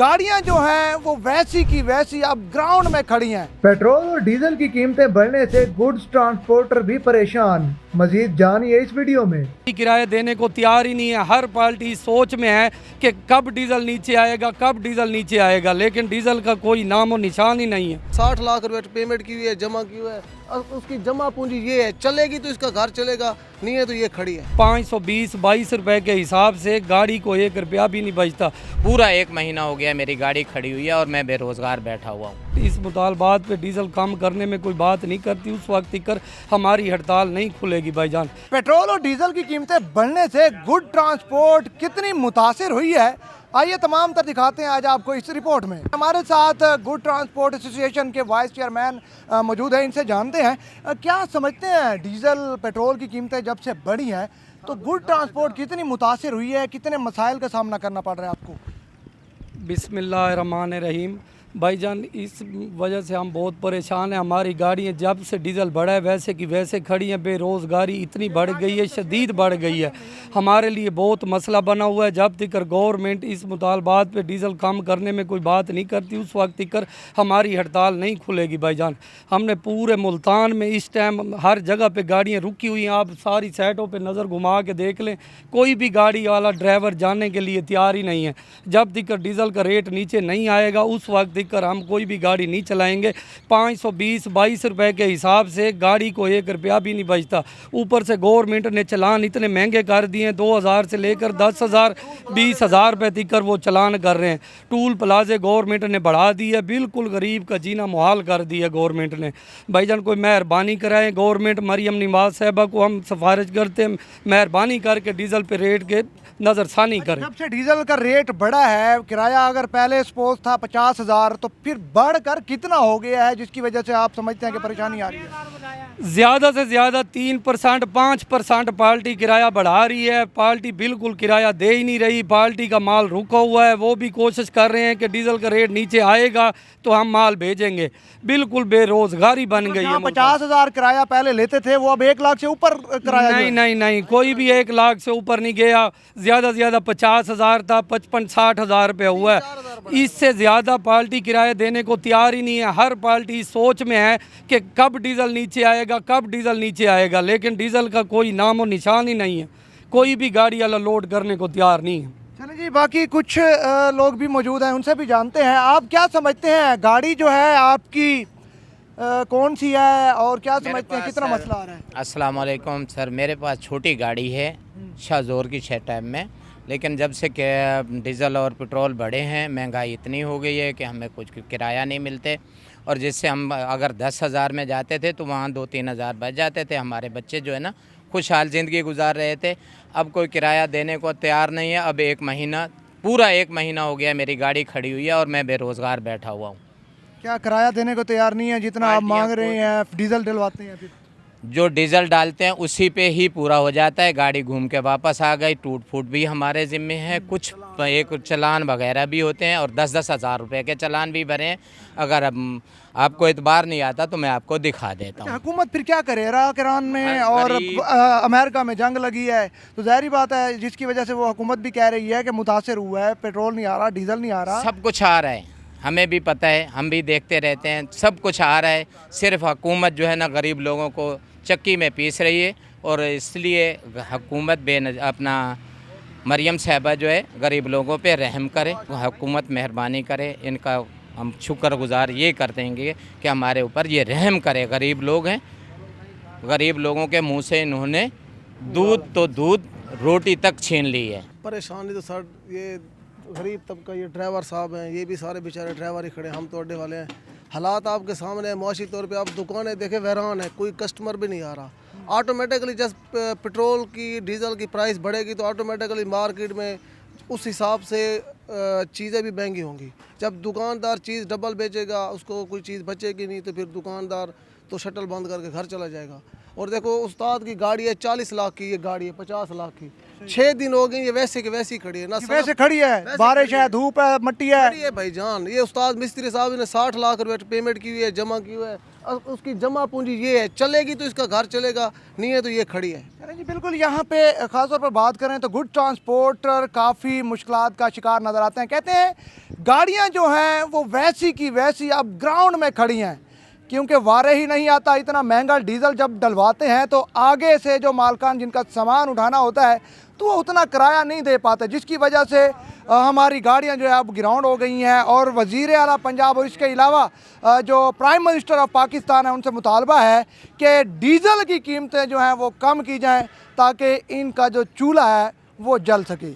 गाड़ियां जो हैं वो वैसी की वैसी अब ग्राउंड में खड़ी हैं। पेट्रोल और डीजल की कीमतें बढ़ने से गुड्स ट्रांसपोर्टर भी परेशान। मजीद जानिए इस वीडियो में। किराया देने को तैयार ही नहीं है। हर पार्टी सोच में है कि कब डीजल नीचे आएगा, कब डीजल नीचे आएगा, लेकिन डीजल का कोई नामो निशान ही नहीं है। 60 लाख रुपए पेमेंट की हुई है, जमा की हुई है, और उसकी जमा पूंजी ये है, चलेगी तो इसका घर चलेगा, नहीं है तो ये खड़ी है। 520-22 रुपए के हिसाब से गाड़ी को 1 रुपया भी नहीं बचता। पूरा 1 महीना हो गया मेरी गाड़ी खड़ी हुई है और मैं बेरोजगार बैठा हुआ हूँ। इस मुतालबात पे डीजल कम करने में कोई बात नहीं करती, उस वक्त तक हमारी हड़ताल नहीं खुलेगी भाईजान। पेट्रोल और डीजल की कीमतें बढ़ने से गुड ट्रांसपोर्ट कितनी मुतासिर हुई है, आइए तमाम तर दिखाते हैं आज आपको इस रिपोर्ट में। हमारे साथ गुड ट्रांसपोर्ट एसोसिएशन के वाइस चेयरमैन मौजूद हैं, इनसे जानते हैं क्या समझते हैं डीजल पेट्रोल की कीमतें जब से बढ़ी हैं तो गुड ट्रांसपोर्ट कितनी मुतासिर हुई है, कितने मसाइल का सामना करना पड़ रहा है आपको? बिस्मिल्लाहिर्रहमानिर्रहीम। भाईजान इस वजह से हम बहुत परेशान हैं। हमारी गाड़ियाँ जब से डीज़ल बढ़ा है वैसे की वैसे खड़ी हैं। बेरोज़गारी इतनी बढ़ गई है, शदीद बढ़ गई है। हमारे लिए बहुत मसला बना हुआ है। जब तक गवर्नमेंट इस मुतालबात पे डीज़ल कम करने में कोई बात नहीं करती, उस वक्त तक हमारी हड़ताल नहीं खुलेगी भाईजान। हमने पूरे मुल्तान में इस टाइम हर जगह पे गाड़ियाँ रुकी हुई हैं। आप सारी साइटों पे नज़र घुमा के देख लें, कोई भी गाड़ी वाला ड्राइवर जाने के लिए तैयार ही नहीं है। जब तक डीज़ल का रेट नीचे नहीं आएगा उस वक्त कर हम कोई भी गाड़ी नहीं चलाएंगे। 520-22 रुपए के हिसाब से गाड़ी को 1 रुपया भी नहीं बचता। ऊपर से गवर्नमेंट ने चलान इतने महंगे कर दिए हैं, 2000 से लेकर 10,000 20,000 रुपये तक वो चलान कर रहे हैं। टूल प्लाजे गवर्नमेंट ने बढ़ा दी है, बिल्कुल गरीब का जीना मुहाल कर दिया गवर्नमेंट ने। भाईजान कोई मेहरबानी कराएं गवर्नमेंट। मरियम नवाज साहबा को हम सिफारिश करते हैं, मेहरबानी करके डीज़ल पे रेट के नज़रसानी करें। जब से डीजल का रेट बढ़ा है, किराया अगर पहले सपोज था 50,000 तो फिर बढ़कर कितना हो गया है जिसकी वजह से आप समझते हैं कि परेशानी आ रही है? ज़्यादा से ज़्यादा 3% 5% पार्टी किराया बढ़ा रही है। पार्टी बिल्कुल किराया दे ही नहीं रही। पार्टी का माल रुका हुआ है। वो भी कोशिश कर रहे हैं कि डीजल का रेट नीचे आएगा तो हम माल भेजेंगे। बिल्कुल बेरोजगारी बन गई है। 50,000 किराया पहले लेते थे वो अब 1 लाख से ऊपर किराया नहीं नहीं नहीं, कोई भी 1 लाख से ऊपर नहीं गया। ज़्यादा से ज़्यादा 50,000 था, 55-60 हज़ार रुपये हुआ है। इससे ज़्यादा पार्टी किराया देने को तैयार ही नहीं है। हर पार्टी सोच में है कि कब डीज़ल नीचे आएगा, कब डीज़ल नीचे आएगा, लेकिन डीज़ल का कोई नामो निशान ही नहीं है। कोई भी गाड़ी वाला लोड करने को तैयार नहीं है। चलिए जी, बाकी कुछ लोग भी मौजूद हैं, उनसे भी जानते हैं। आप क्या समझते हैं गाड़ी जो है आपकी कौन सी है और क्या समझते हैं कितना मसला आ रहा है? अस्सलाम वालेकुम सर, मेरे पास छोटी गाड़ी है शाहजोर की 6 टाइम में, लेकिन जब से डीज़ल और पेट्रोल बढ़े हैं महंगाई इतनी हो गई है कि हमें कुछ किराया नहीं मिलते, और जिससे हम अगर 10,000 में जाते थे तो वहाँ 2-3 हज़ार बच जाते थे। हमारे बच्चे जो है ना खुशहाल ज़िंदगी गुजार रहे थे। अब कोई किराया देने को तैयार नहीं है। अब 1 महीना, पूरा 1 महीना हो गया मेरी गाड़ी खड़ी हुई है और मैं बेरोज़गार बैठा हुआ हूँ। क्या किराया देने को तैयार नहीं है जितना आप मांग रहे हैं? डीजल डलवाते हैं फिर जो डीजल डालते हैं उसी पे ही पूरा हो जाता है। गाड़ी घूम के वापस आ गई। टूट फूट भी हमारे ज़िम्मे है। कुछ एक चलान वगैरह भी होते हैं और 10-10 हज़ार रुपये के चलान भी भरे हैं। अगर अब आपको एतबार नहीं आता तो मैं आपको दिखा देता हूँ। हुकूमत फिर क्या करे? इराक ईरान में और अमेरिका में जंग लगी है तो ज़ाहिर बात है जिसकी वजह से वो हुकूमत भी कह रही है कि मुतासर हुआ है, पेट्रोल नहीं आ रहा, डीजल नहीं आ रहा। सब कुछ आ रहा है, हमें भी पता है, हम भी देखते रहते हैं। सब कुछ आ रहा है, सिर्फ हुकूमत जो है ना गरीब लोगों को चक्की में पीस रही है। और इसलिए हुकूमत अपना मरियम साहबा जो है गरीब लोगों पे रहम करे, हुकूमत मेहरबानी करे। इनका हम शुक्रगुजार ये कर देंगे कि हमारे ऊपर ये रहम करे। गरीब लोग हैं, गरीब लोगों के मुंह से इन्होंने दूध तो दूध रोटी तक छीन ली है। परेशानी तो सर ये गरीब तबका, ये ड्राइवर साहब हैं, ये भी सारे बेचारे ड्राइवर ही खड़े, हम तो अड्डे वाले हैं। हालात आपके सामने है, मुआशी तौर पे आप दुकानें देखें वैरान है, कोई कस्टमर भी नहीं आ रहा। ऑटोमेटिकली जब पेट्रोल की डीजल की प्राइस बढ़ेगी तो ऑटोमेटिकली मार्केट में उस हिसाब से चीज़ें भी महंगी होंगी। जब दुकानदार चीज़ डबल बेचेगा उसको कोई चीज़ बचेगी नहीं तो फिर दुकानदार तो शटल बंद करके घर चला जाएगा। और देखो उस्ताद की गाड़ी है 40 लाख की, ये गाड़ी है 50 लाख की। 6 दिन हो गए ये वैसे की वैसी खड़ी है ना, वैसे खड़ी है, बारिश है, धूप है, मट्टी है भाईजान। ये उस्ताद मिस्त्री साहब ने 60 लाख रुपए पेमेंट की हुई है, जमा की हुई है, उसकी जमा पूंजी ये है, चलेगी तो इसका घर चलेगा, नहीं है तो ये खड़ी है। अरे जी बिल्कुल, यहाँ पे ख़ासतौर पर बात करें तो गुड ट्रांसपोर्टर काफ़ी मुश्किलात का शिकार नज़र आते हैं। कहते हैं गाड़ियाँ जो हैं वो वैसी की वैसी अब ग्राउंड में खड़ी हैं, क्योंकि वारे ही नहीं आता। इतना महंगा डीजल जब डलवाते हैं तो आगे से जो मालकान जिनका सामान उठाना होता है तो वो उतना किराया नहीं दे पाते, जिसकी वजह से हमारी गाड़ियां जो है अब ग्राउंड हो गई हैं। और वज़ीर आला पंजाब और इसके अलावा जो प्राइम मिनिस्टर ऑफ पाकिस्तान है उनसे मुतालबा है कि डीज़ल की कीमतें जो हैं वो कम की जाएँ ताकि इनका जो चूल्हा है वो जल सके।